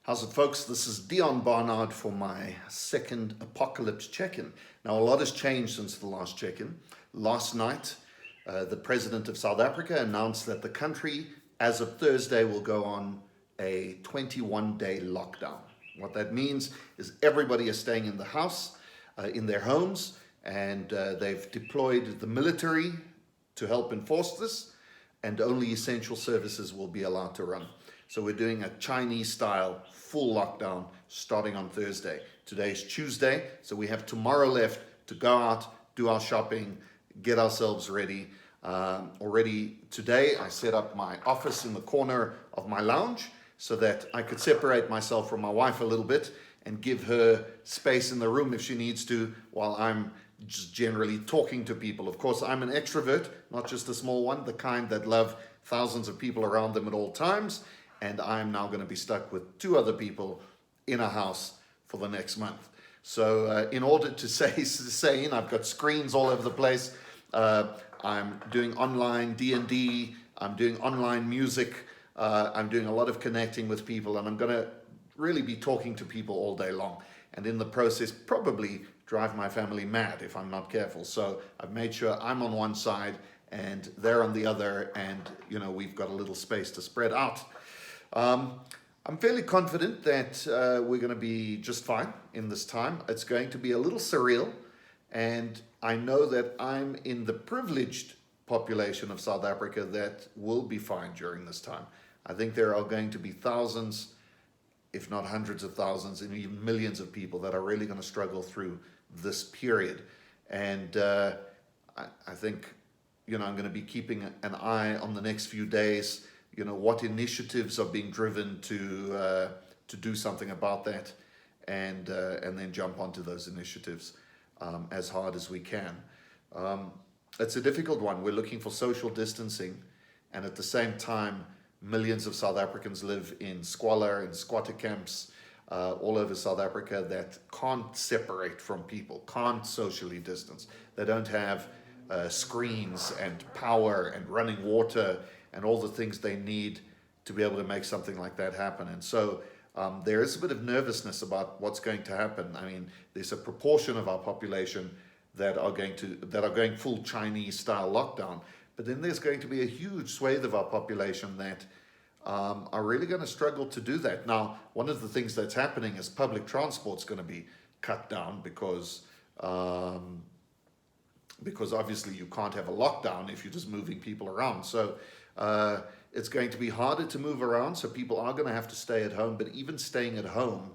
How's it, folks? This is Dion Barnard for my second Apokalypse check-in. Now, a lot has changed since the last check-in. Last night, the president of South Africa announced that the country, as of Thursday, will go on a 21-day lockdown. What that means is everybody is staying in the house, in their homes, and they've deployed the military to help enforce this, and only essential services will be allowed to run. So we're doing a Chinese-style full lockdown starting on Thursday. Today's Tuesday, so we have tomorrow left to go out, do our shopping, get ourselves ready. Already today, I set up my office in the corner of my lounge so that I could separate myself from my wife a little bit and give her space in the room if she needs to, while I'm just generally talking to people. Of course, I'm an extrovert, not just a small one, the kind that love thousands of people around them at all times. And I'm now going to be stuck with two other people in a house for the next month. So in order to stay sane, I've got screens all over the place. I'm doing online D&D. I'm doing online music. I'm doing a lot of connecting with people. And I'm going to really be talking to people all day long. And in the process, probably drive my family mad if I'm not careful. So I've made sure I'm on one side and they're on the other. And, you know, we've got a little space to spread out. I'm fairly confident that we're going to be just fine in this time. It's going to be a little surreal, and I know that I'm in the privileged population of South Africa that will be fine during this time. I think there are going to be thousands, if not hundreds of thousands, and even millions of people that are really going to struggle through this period. And I think, you know, I'm going to be keeping an eye on the next few days. You know, what initiatives are being driven to do something about that, and then jump onto those initiatives as hard as we can. It's a difficult one. We're looking for social distancing, and at the same time, millions of South Africans live in squalor and squatter camps all over South Africa that can't separate from people, can't socially distance. They don't have screens and power and running water and all the things they need to be able to make something like that happen. And so there is a bit of nervousness about what's going to happen. I mean, there's a proportion of our population that are going full Chinese-style lockdown, but then there's going to be a huge swathe of our population that are really going to struggle to do that. Now, one of the things that's happening is public transport's going to be cut down because obviously you can't have a lockdown if you're just moving people around. So it's going to be harder to move around, so people are going to have to stay at home. But even staying at home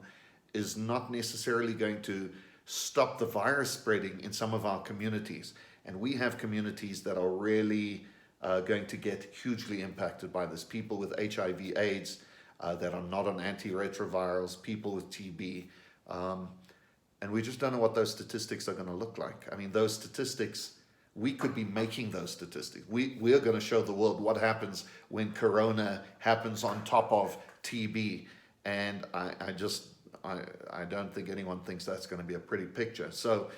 is not necessarily going to stop the virus spreading in some of our communities. And we have communities that are really going to get hugely impacted by this. People with HIV/AIDS that are not on antiretrovirals, people with TB. And we just don't know what those statistics are going to look like. I mean, those statistics, we could be making those statistics. We are going to show the world what happens when corona happens on top of TB. And I don't think anyone thinks that's going to be a pretty picture. So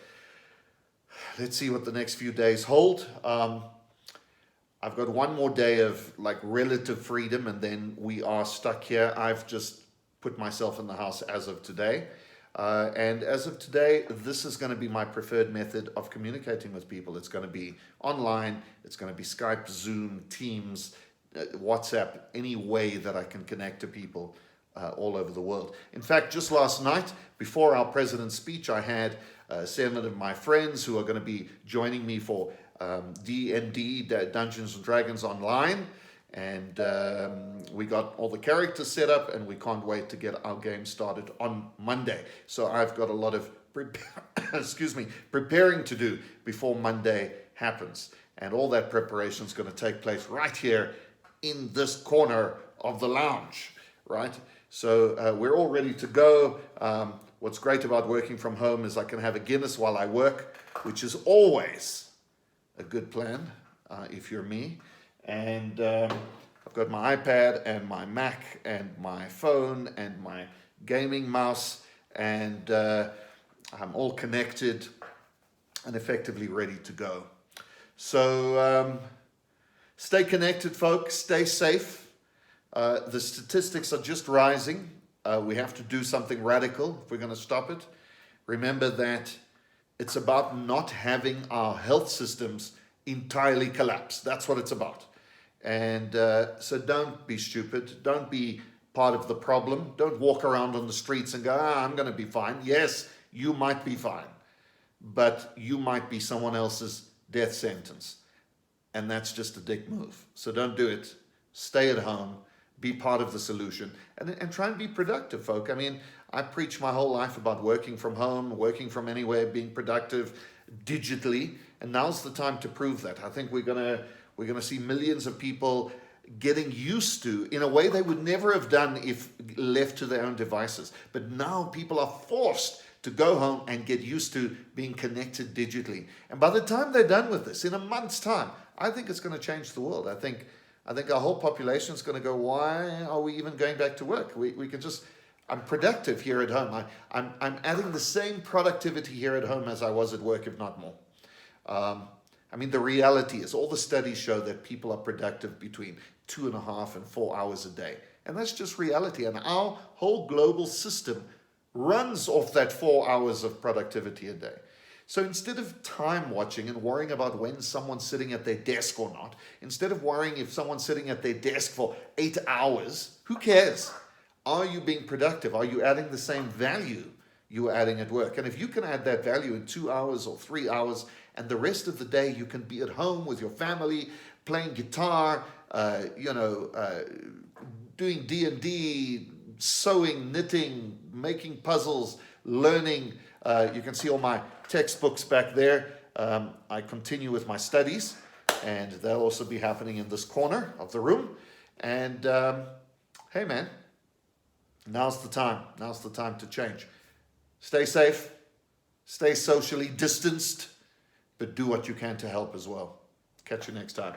let's see what the next few days hold. I've got one more day of like relative freedom, and then we are stuck here. I've just put myself in the house as of today. And as of today, this is going to be my preferred method of communicating with people. It's going to be online. It's going to be Skype, Zoom, Teams, WhatsApp, any way that I can connect to people all over the world. In fact, just last night, before our president's speech, I had 7 of my friends who are going to be joining me for D&D, Dungeons and Dragons Online. And we got all the characters set up, and we can't wait to get our game started on Monday. So I've got a lot of preparing to do before Monday happens. And all that preparation is going to take place right here in this corner of the lounge, right? So we're all ready to go. What's great about working from home is I can have a Guinness while I work, which is always a good plan if you're me. And I've got my iPad and my Mac and my phone and my gaming mouse, and I'm all connected and effectively ready to go. So stay connected, folks. Stay safe. The statistics are just rising. We have to do something radical if we're going to stop it. Remember that it's about not having our health systems entirely collapse. That's what it's about. And so don't be stupid. Don't be part of the problem. Don't walk around on the streets and go, I'm going to be fine. Yes, you might be fine, but you might be someone else's death sentence. And that's just a dick move. So don't do it. Stay at home. Be part of the solution. And try and be productive, folk. I mean, I preach my whole life about working from home, working from anywhere, being productive digitally. And now's the time to prove that. I think we're gonna see millions of people getting used to, in a way they would never have done if left to their own devices. But now people are forced to go home and get used to being connected digitally. And by the time they're done with this, in a month's time, I think it's going to change the world. I think our whole population is going to go, why are we even going back to work? We can just, I'm productive here at home. I'm adding the same productivity here at home as I was at work, if not more. I mean, the reality is all the studies show that people are productive between 2.5 and 4 hours a day. And that's just reality. And our whole global system runs off that 4 hours of productivity a day. So instead of time watching and worrying about when someone's sitting at their desk or not, instead of worrying if someone's sitting at their desk for 8 hours, who cares? Are you being productive? Are you adding the same value you are adding at work? And if you can add that value in 2 hours or 3 hours, and the rest of the day you can be at home with your family, playing guitar, doing D&D, sewing, knitting, making puzzles, learning. You can see all my textbooks back there. I continue with my studies, and they'll also be happening in this corner of the room. And hey, man, now's the time. Now's the time to change. Stay safe, stay socially distanced, but do what you can to help as well. Catch you next time.